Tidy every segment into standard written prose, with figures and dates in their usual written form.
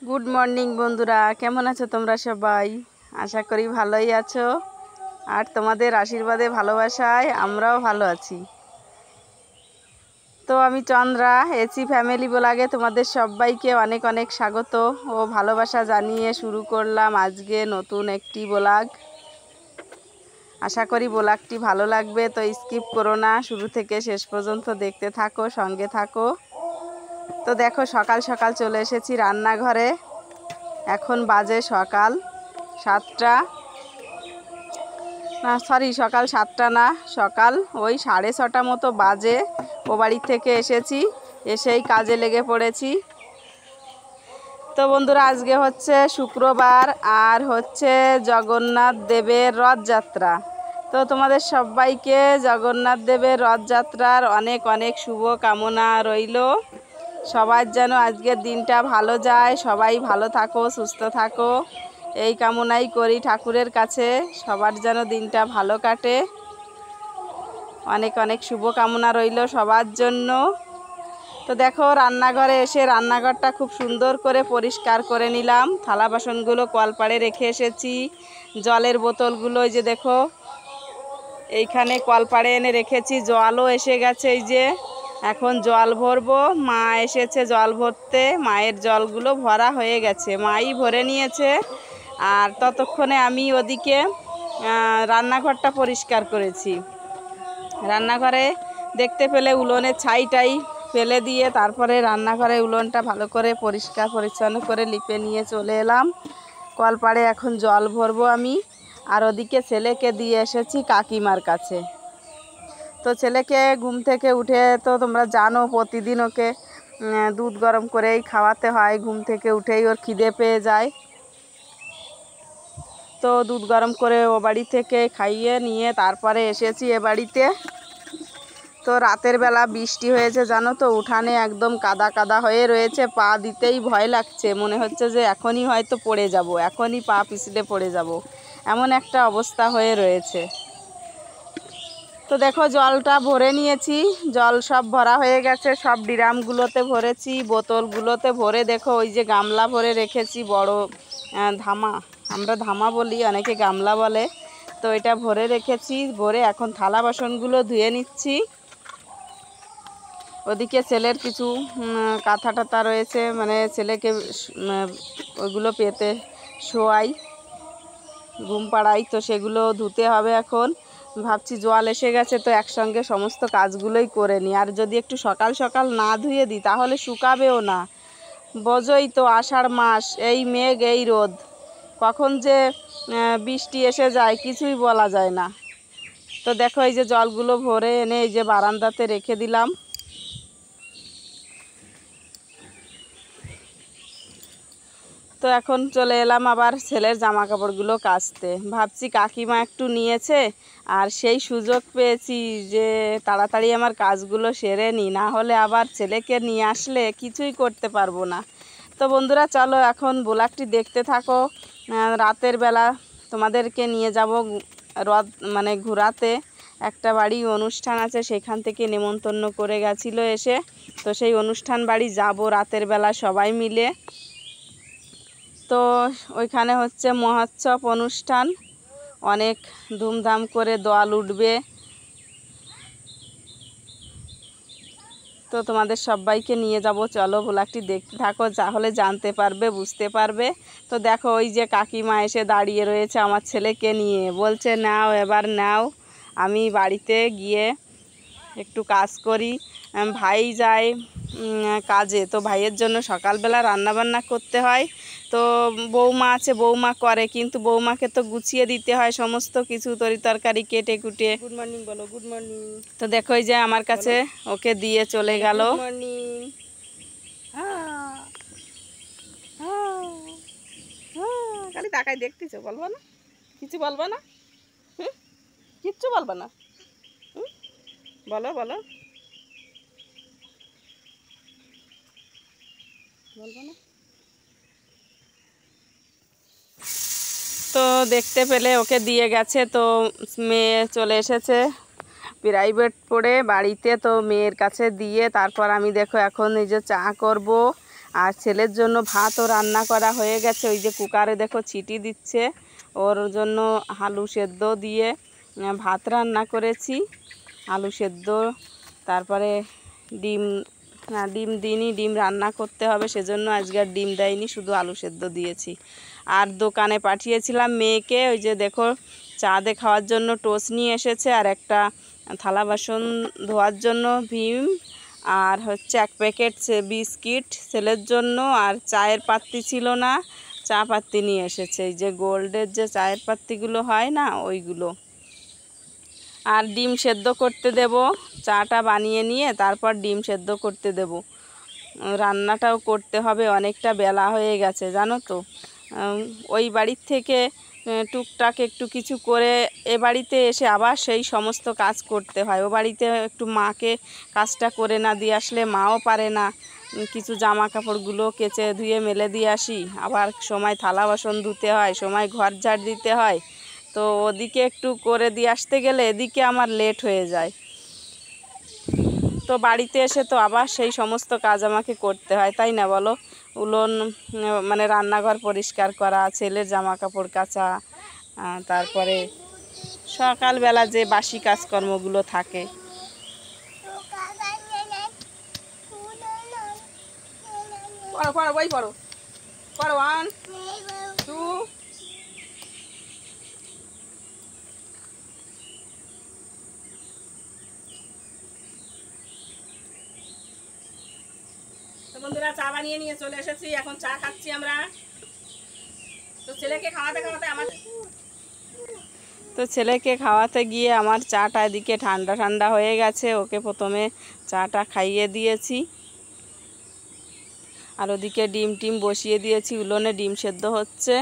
Good morning বন্ধুরা, কেমন আছো তোমরা সবাই? আশা করি ভালোই আছো। আর তোমাদের আশীর্বাদে ভালোবাসায় আমরাও ভালো আছি। তো আমি চন্দ্রা, এসি ফ্যামিলি ব্লগে তোমাদের সবাইকে অনেক অনেক স্বাগত ও ভালোবাসা জানিয়ে শুরু করলাম আজকে নতুন একটি ব্লগ। আশা করি ব্লগটি ভালো লাগবে, তো স্কিপ করো না, শুরু থেকে শেষ পর্যন্ত দেখতে থাকো, সঙ্গে থাকো। তো দেখো সকাল সকাল চলে এসেছি রান্নাঘরে। এখন বাজে সকাল 7টা, না সরি সকাল 7টা না, সকাল ওই 6:30 মতো বাজে। ও বাড়ি থেকে এসেছি, এসেই কাজে লেগে পড়েছি। তো বন্ধুরা, আজকে হচ্ছে শুক্রবার আর হচ্ছে জগন্নাথ দেবের রথযাত্রা। তো তোমাদের সবাইকে জগন্নাথ দেবের রথযাত্রার অনেক অনেক শুভ কামনা রইল। সবার যেন আজকের দিনটা ভালো যায়, সবাই ভালো থাকো, সুস্থ থাকো, এই কামনাই করি ঠাকুরের কাছে। সবার যেন দিনটা ভালো কাটে, অনেক অনেক শুভ কামনা রইল সবার জন্য। তো দেখো রান্নাঘরে এসে রান্নাঘরটা খুব সুন্দর করে পরিষ্কার করে নিলাম। থালা বাসনগুলো কলপাড়ে রেখে এসেছি। জলের বোতলগুলো এই যে দেখো এইখানে কলপাড়ে এনে রেখেছি। জলও এসে গেছে, এই যে এখন জল ভরবো। মা এসেছে জল ভরতে, মায়ের জলগুলো ভরা হয়ে গেছে, মাই ভরে নিয়েছে। আর ততক্ষণে আমি ওদিকে রান্নাঘরটা পরিষ্কার করেছি। রান্নাঘরে দেখতে পেলে উলোনের ছাইটাই ফেলে দিয়ে তারপরে রান্নাঘরে উলোনটা ভালো করে পরিষ্কার পরিচ্ছন্ন করে লিপে নিয়ে চলে এলাম কলপাড়ে। এখন জল ভরবো আমি। আর ওদিকে ছেলেকে দিয়ে এসেছি কাকিমার কাছে। তো ছেলেকে ঘুম থেকে উঠে, তো তোমরা জানো প্রতিদিন ওকে দুধ গরম করেই খাওয়াতে হয়। ঘুম থেকে উঠেই ওর খিদে পেয়ে যায়, তো দুধ গরম করে ও বাড়ি থেকে খাইয়ে নিয়ে তারপরে এসেছি এ বাড়িতে। তো রাতের বেলা বৃষ্টি হয়েছে জানো তো, উঠানে একদম কাদা কাদা হয়ে রয়েছে, পা দিতেই ভয় লাগছে, মনে হচ্ছে যে এখনই হয়তো পড়ে যাব, এখনই পা পিছলে পড়ে যাব, এমন একটা অবস্থা হয়ে রয়েছে। তো দেখো জলটা ভরে নিয়েছি, জল সব ভরা হয়ে গেছে, সব ড্রামগুলোতে ভরেছি, বোতলগুলোতে ভরে দেখো ওই যে গামলা ভরে রেখেছি, বড় ধামা, আমরা ধামা বলি, অনেকে গামলা বলে। তো এটা ভরে রেখেছি, ভরে এখন থালা বাসনগুলো ধুয়ে নিচ্ছি। ওদিকে ছেলের কিছু কাঁথা টাথা রয়েছে, মানে ছেলেকে ওইগুলো পেতে শোয়াই, ঘুম পাড়াই, তো সেগুলো ধুতে হবে এখন। ভাবছি জল এসে গেছে তো একসঙ্গে সমস্ত কাজগুলোই করে নিই। আর যদি একটু সকাল সকাল না ধুয়ে দিই তাহলে শুকাবেও না। বোঝোই তো আষাঢ় মাস, এই মেঘ এই রোদ, কখন যে বৃষ্টি এসে যায় কিছুই বলা যায় না। তো দেখো এই যে জলগুলো ভরে এনে এই যে বারান্দাতে রেখে দিলাম। তো এখন চলে এলাম আবার ছেলের জামা কাপড়গুলো কাচতে। ভাবছি কাকিমা একটু নিয়েছে আর সেই সুযোগ পেয়েছি যে তাড়াতাড়ি আমার কাজগুলো সেরে নিই, না হলে আবার ছেলেকে নিয়ে আসলে কিছুই করতে পারবো না। তো বন্ধুরা চলো এখন ব্লগটি দেখতে থাকো। রাতের বেলা তোমাদেরকে নিয়ে যাব রথ মানে ঘোরাতে, একটা বাড়ি অনুষ্ঠান আছে, সেখান থেকে নেমন্তন্ন করে গেছিলো এসে, তো সেই অনুষ্ঠান বাড়ি যাব রাতের বেলা সবাই মিলে। তো ওইখানে হচ্ছে মহোৎসব অনুষ্ঠান, অনেক ধুমধাম করে দোয়াল উঠবে। তো তোমাদের সবাইকে নিয়ে যাব, চলো ব্লগটি দেখতে থাকো, তাহলে জানতে পারবে, বুঝতে পারবে। তো দেখো ওই যে কাকিমা এসে দাঁড়িয়ে রয়েছে আমার ছেলেকে নিয়ে, বলছে নাও এবার নাও, আমি বাড়িতে গিয়ে একটু কাজ করি। ভাই যায় কাজে, তো ভাইয়ের জন্য সকালবেলা রান্নাবান্না করতে হয়। তো বৌমা আছে, বৌমা করে, কিন্তু বৌমাকে তো গুছিয়ে দিতে হয় সমস্ত কিছু, তরি তরকারি কেটে কুটে। গুড মর্নিং বলো, গুড মর্নিং। তো দেখো এই যে আমার কাছে ওকে দিয়ে চলে গেল। Good morning. খালি তাকাই দেখতেছো, বলবো না কিছু, বলবো না, কিচ্ছু বলবো না, বলো বলো, বলবো না। তো দেখতে পেলে ওকে দিয়ে গেছে, তো মেয়ে চলে এসেছে প্রাইভেট পড়ে বাড়িতে, তো মেয়ের কাছে দিয়ে তারপর আমি দেখো এখন এই যে চা করব। আর ছেলের জন্য ভাতও রান্না করা হয়ে গেছে, ওই যে কুকারে দেখো ছিটি দিচ্ছে, ওর জন্য আলু সেদ্ধ দিয়ে ভাত রান্না করেছি, আলু সেদ্ধ। তারপরে ডিম, না ডিম দিইনি, ডিম রান্না করতে হবে, সেজন্য আজকে আর ডিম দেয়নি, শুধু আলু সেদ্ধ দিয়েছি। আর দোকানে পাঠিয়েছিলাম মেয়েকে, ওই যে দেখো চা দিয়ে খাওয়ার জন্য টোস্ট নিয়ে এসেছে, আর একটা থালা বাসন ধোয়ার জন্য ভীম, আর হচ্ছে এক প্যাকেট বিস্কিট ছেলের জন্য, আর চায়ের পাত্তি ছিল না, চা পাত্তি নিয়ে এসেছে, এই যে গোল্ডের যে চায়ের পাত্তিগুলো হয় না ওইগুলো। আর ডিম সেদ্ধ করতে দেব, চাটা বানিয়ে নিয়ে তারপর ডিম সেদ্ধ করতে দেব। রান্নাটাও করতে হবে, অনেকটা বেলা হয়ে গেছে জানো তো। ওই বাড়ির থেকে টুকটাক একটু কিছু করে এ বাড়িতে এসে আবার সেই সমস্ত কাজ করতে হয়। ও বাড়িতে একটু মাকে কাজটা করে না দিয়ে আসলে মাও পারে না। কিছু জামা কাপড়গুলো কেচে ধুয়ে মেলে দিয়ে আসি, আবার সময় থালা বাসন ধুতে হয়, সময় ঘর ঝাড় দিতে হয়, তো ওদিকে একটু করে দিয়ে আসতে গেলে এদিকে আমার লেট হয়ে যায়। তো বাড়িতে এসে তো আবার সেই সমস্ত কাজ আমাকে করতে হয়, তাই না বলো? উলন মানে রান্নাঘর পরিষ্কার করা, ছেলের জামা কাপড় কাচা, তারপরে সকালবেলা যে বাসি কাজকর্মগুলো থাকে। পড়ো পড়ো বই পড়ো, পড়ো 1 2। তো বন্ধুরা চা বানিয়ে নিয়ে চলে এসেছি, এখন চা খাচ্ছি আমরা। তো ছেলেকে খাওয়াতে গিয়ে আমার চাটা এদিকে ঠান্ডা ঠান্ডা হয়ে গেছে, ওকে প্রথমে চাটা খাইয়ে দিয়েছি, আর ওদিকে ডিম টিম বসিয়ে দিয়েছি, উলোনে ডিম সেদ্ধ হচ্ছে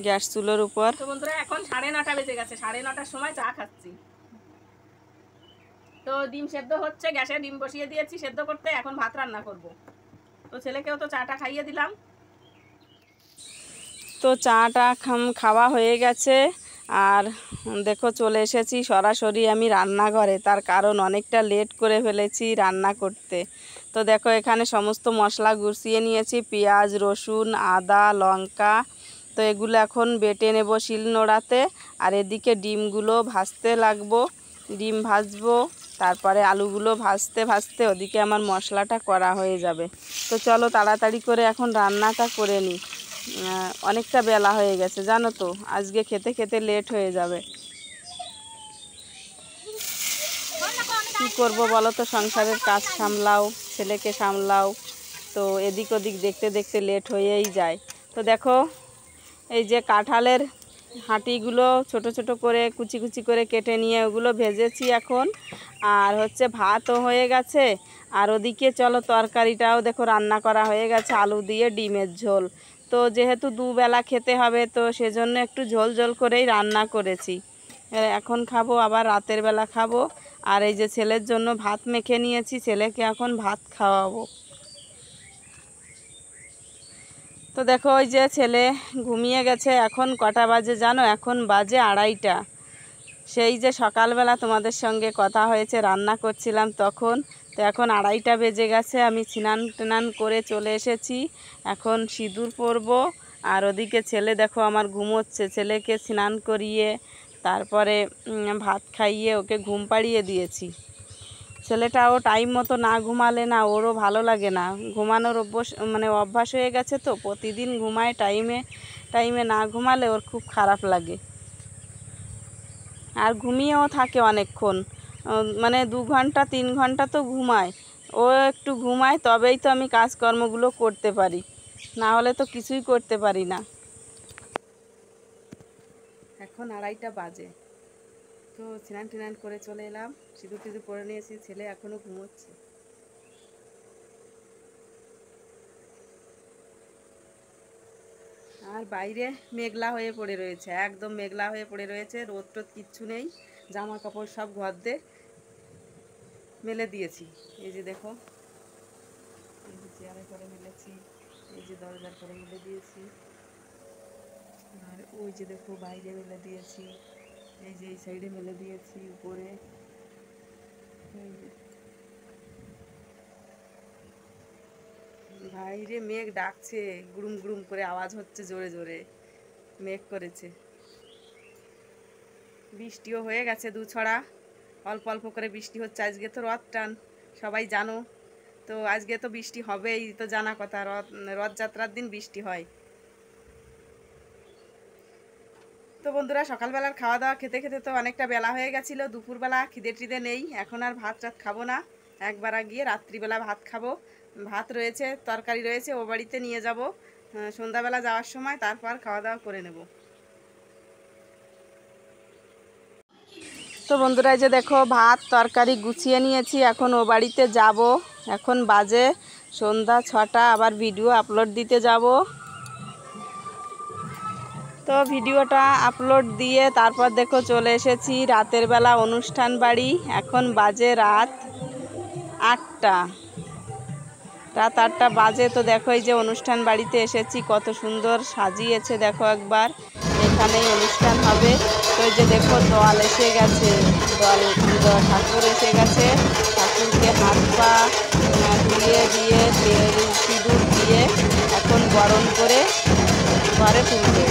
গ্যাস চুলোর উপর। তো বন্ধুরা এখন 9:30 বেজে গেছে, 9:30টার সময় চা খাচ্ছি। তো ডিম সেদ্ধ হচ্ছে, গ্যাসে ডিম বসিয়ে দিয়েছি সেদ্ধ করতে, এখন ভাত রান্না করব। তো ছেলেকেও তো চাটা খাইয়ে দিলাম। তো চাটা খাওয়া হয়ে গেছে, আর দেখো চলে এসেছি সরাসরি আমি রান্নাঘরে, তার কারণ অনেকটা লেট করে ফেলেছি রান্না করতে। তো দেখো এখানে সমস্ত মশলা গুছিয়ে নিয়েছি, পেঁয়াজ রসুন আদা লঙ্কা, তো এগুলো এখন বেটে নেব শিলনোড়াতে। আর এদিকে ডিমগুলো ভাজতে লাগবো, ডিম ভাজবো, তারপরে আলুগুলো ভাজতে ভাজতে ওদিকে আমার মশলাটা করা হয়ে যাবে। তো চলো তাড়াতাড়ি করে এখন রান্নাটা করে নিই, অনেকটা বেলা হয়ে গেছে জানো তো, আজকে খেতে খেতে লেট হয়ে যাবে। কী করবো বলো তো, সংসারের কাজ সামলাও, ছেলেকে সামলাও, তো এদিক ওদিক দেখতে দেখতে লেট হয়েই যায়। তো দেখো এই যে কাঁঠালের হাঁটিগুলো ছোট ছোট করে কুচি কুচি করে কেটে নিয়ে ওগুলো ভেজেছি এখন, আর হচ্ছে ভাতও হয়ে গেছে। আর ওদিকে চলো তরকারিটাও দেখো রান্না করা হয়ে গেছে, আলু দিয়ে ডিমের ঝোল। তো যেহেতু দুবেলা খেতে হবে, তো সেজন্য একটু ঝোল ঝোল করেই রান্না করেছি, এখন খাবো আবার রাতের বেলা খাবো। আর এই যে ছেলের জন্য ভাত মেখে নিয়েছি, ছেলেকে এখন ভাত খাওয়াবো। তো দেখো ওই যে ছেলে ঘুমিয়ে গেছে, এখন কটা বাজে জানো? এখন বাজে 2:30। সেই যে সকালবেলা তোমাদের সঙ্গে কথা হয়েছে রান্না করছিলাম তখন, তো এখন 2:30 বেজে গেছে। আমি স্নান টান করে চলে এসেছি, এখন সিঁদুর পরবো। আর ওদিকে ছেলে দেখো আমার ঘুমোচ্ছে, ছেলেকে স্নান করিয়ে তারপরে ভাত খাইয়ে ওকে ঘুম পাড়িয়ে দিয়েছি। ছেলেটাও টাইম মতো না ঘুমালে না ওরও ভালো লাগে না, ঘুমানোর অভ্যাস হয়ে গেছে, তো প্রতিদিন ঘুমায় টাইমে টাইমে, না ঘুমালে ওর খুব খারাপ লাগে। আর ঘুমিয়েও থাকে অনেকক্ষণ, 2 ঘন্টা 3 ঘন্টা তো ঘুমায়। ও একটু ঘুমায় তবেই তো আমি কাজকর্মগুলো করতে পারি, না হলে তো কিছুই করতে পারি না। এখন 2:30 বাজে, তো স্নান টিনান করে চলে এলাম, সিঁদুর টিঁদুর পরে নিয়েছি, ছেলে এখনও ঘুমোচ্ছে। আর বাইরে মেঘলা হয়ে পড়ে রয়েছে, একদম মেঘলা হয়ে পড়ে রয়েছে, রোদ টোদ কিচ্ছু নেই। জামা কাপড় সব ঘর দিয়ে মেলে দিয়েছি, এই যে দেখো, এই যে চেয়ারে করে মেলেছি, এই যে দরজার করে মেলে দিয়েছি, আর ওই যে দেখো বাইরে মেলে দিয়েছি, এই যে এই সাইডে মেলে দিয়েছি উপরে, এই যে ভাই রে, মেঘ ডাকছে, গুড়ুম গুড়ুম করে আওয়াজ হচ্ছে, জোরে জোরে মেঘ করেছে। বৃষ্টিও হয়ে গেছে দু ছড়া, অল্প অল্প করে বৃষ্টি হচ্ছে। আজকে তো রথ টান, সবাই জানো তো, আজকে তো বৃষ্টি হবেই, তো জানা কথা, রথযাত্রার দিন বৃষ্টি হয়। তো বন্ধুরা, সকালবেলার খাওয়া দাওয়া খেতে খেতে তো অনেকটা বেলা হয়ে গেছিলো। দুপুরবেলা খিদে টিদে নেই, এখন আর ভাত টাত খাবো না, একবার গিয়ে রাত্রিবেলা ভাত খাবো। ভাত রয়েছে, তরকারি রয়েছে, ও বাড়িতে নিয়ে যাব সন্ধ্যাবেলা যাওয়ার সময়, তারপর খাওয়া দাওয়া করে নেব। তো বন্ধুরা, এই যে দেখো ভাত তরকারি গুছিয়ে নিয়েছি, এখন ও বাড়িতে যাব। এখন বাজে সন্ধ্যা 6টা, আবার ভিডিও আপলোড দিতে যাব। তো ভিডিওটা আপলোড দিয়ে তারপর দেখো চলে এসেছি রাতের বেলা অনুষ্ঠান বাড়ি। এখন বাজে রাত 8টা, রাত 8টা বাজে। তো দেখো এই যে অনুষ্ঠান বাড়িতে এসেছি, কত সুন্দর সাজিয়েছে দেখো একবার, এখানেই অনুষ্ঠান হবে। তো এই যে দেখো দল এসে গেছে, দল ঠাকুর এসে গেছে, ঠাকুরকে হাত পা ধুয়ে দিয়ে তেল সিঁদুর দিয়ে এখন বরণ করে ঘরে তুলবে।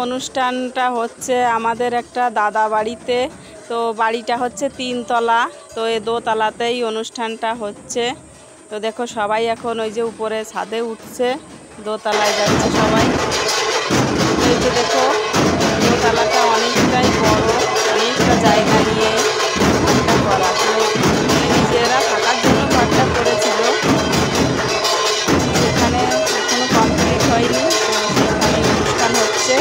অনুষ্ঠানটা হচ্ছে আমাদের একটা দাদা বাড়িতে। তো বাড়িটা হচ্ছে 3 তলা, তো এই দোতলাতেই অনুষ্ঠানটা হচ্ছে। তো দেখো সবাই এখন ওই যে উপরে ছাদে উঠছে, দোতলায় যাচ্ছে সবাই। এই যে দেখো দোতলাটা অনেকটাই বড়, অনেকটা জায়গা নিয়ে ঘরটা করা, তো নিজেরা থাকার জন্য ঘরটা করেছিল। সেখানে এখনো কমপ্লিট হয়নি, তো সেখানে অনুষ্ঠান হচ্ছে।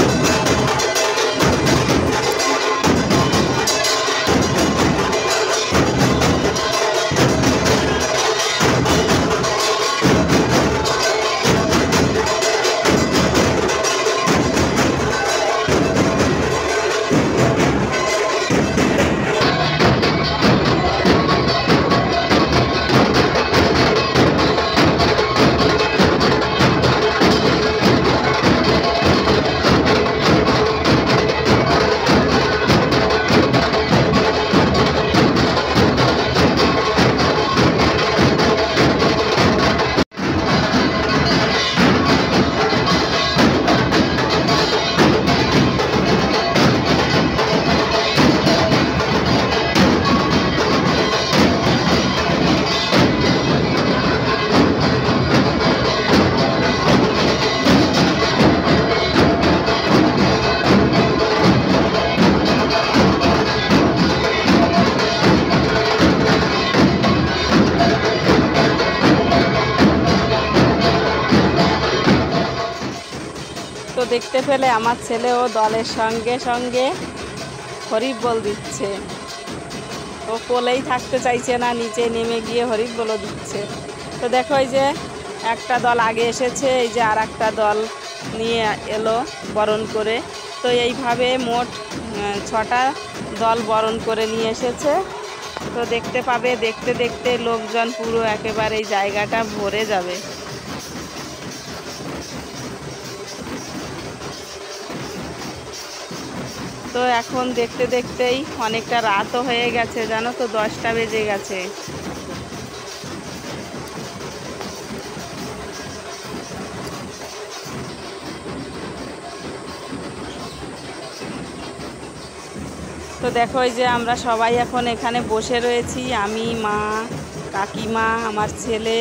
তো দেখতে পেলে আমার ছেলেও দলের সঙ্গে সঙ্গে হরিব বল দিচ্ছে, ও কোলেই থাকতে চাইছে না, নিচে নেমে গিয়ে হরিব বলও দিচ্ছে। তো দেখো এই যে একটা দল আগে এসেছে, এই যে আর একটা দল নিয়ে এলো বরণ করে। তো এইভাবে মোট 6টা দল বরণ করে নিয়ে এসেছে। তো দেখতে পাবে, দেখতে দেখতে লোকজন পুরো একেবারে এই জায়গাটা ভরে যাবে। তো এখন দেখতে দেখতেই অনেকটা রাতও হয়ে গেছে, জানো তো 10টা বেজে গেছে। তো দেখো এই যে আমরা সবাই এখন এখানে বসে রয়েছি, আমি, মা, কাকিমা, আমার ছেলে,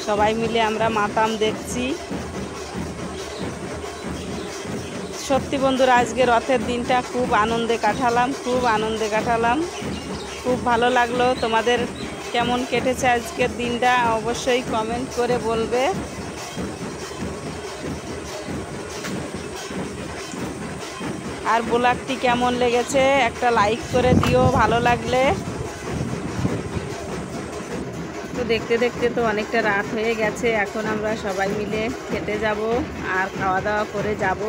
সবাই মিলে আমরা মাতাম দেখছি। সত্যি বন্ধুরা আজকে রথের দিনটা খুব আনন্দে কাটালাম, খুব ভালো লাগলো। তোমাদের কেমন কেটেছে আজকের দিনটা অবশ্যই কমেন্ট করে বলবে। আর ব্লগটি কেমন লেগেছে একটা লাইক করে দিও ভালো লাগলে। তো দেখতে দেখতে তো অনেকটা রাত হয়ে গেছে, এখন আমরা সবাই মিলে খেতে যাব আর খাওয়া দাওয়া করে যাব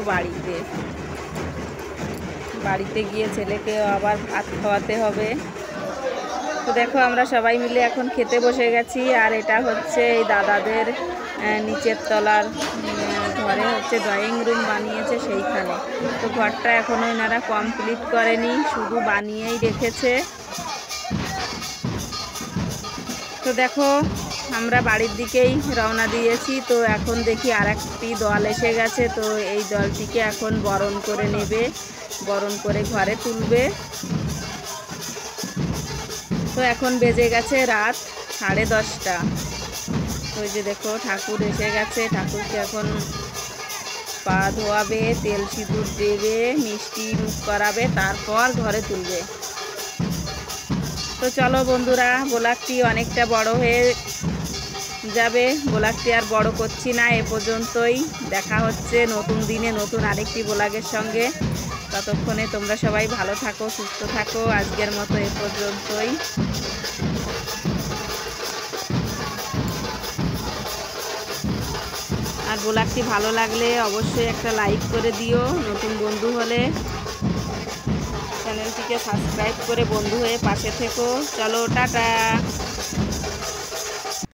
বাড়িতে গিয়ে ছেলেকে আবার ভাত খাওয়াতে হবে। তো দেখো আমরা সবাই মিলে এখন খেতে বসে গেছি। আর এটা হচ্ছে এই দাদাদের নিচের তলার ঘরে হচ্ছে ড্রয়িং রুম বানিয়েছে সেইখানে। তো ঘরটা এখনও এনারা কমপ্লিট করেনি, শুধু বানিয়েই রেখেছে। তো দেখো আমরা বাড়ির দিকেই রওনা দিয়েছি। তো এখন দেখি আর একটি দল এসে গেছে, তো এই দলটিকে এখন বরণ করে নেবে, বরণ করে ঘরে তুলবে। তো এখন বেজে গেছে রাত 10:30। তো এই যে দেখো ঠাকুর এসে গেছে, ঠাকুরকে এখন পা ধোয়াবে, তেল সিঁদুর দেবে, মিষ্টি মুখ করাবে, তারপর ঘরে তুলবে। তো চলো বন্ধুরা, ব্লগটি অনেকটা বড় হয়ে যাবে, ব্লগটি আর বড় করছি না, এ পর্যন্তই। দেখা হচ্ছে নতুন দিনে নতুন আরেকটি ব্লগের সঙ্গে। ততক্ষণে তোমরা সবাই ভালো থাকো, সুস্থ থাকো। আজকের মতো এ পর্যন্তই। আর ব্লগটি ভালো লাগলে অবশ্যই একটা লাইক করে দিও, নতুন বন্ধু হলে চ্যানেলটিকে সাবস্ক্রাইব করে বন্ধু হয়ে পাশে থেকো। চলো টাটা।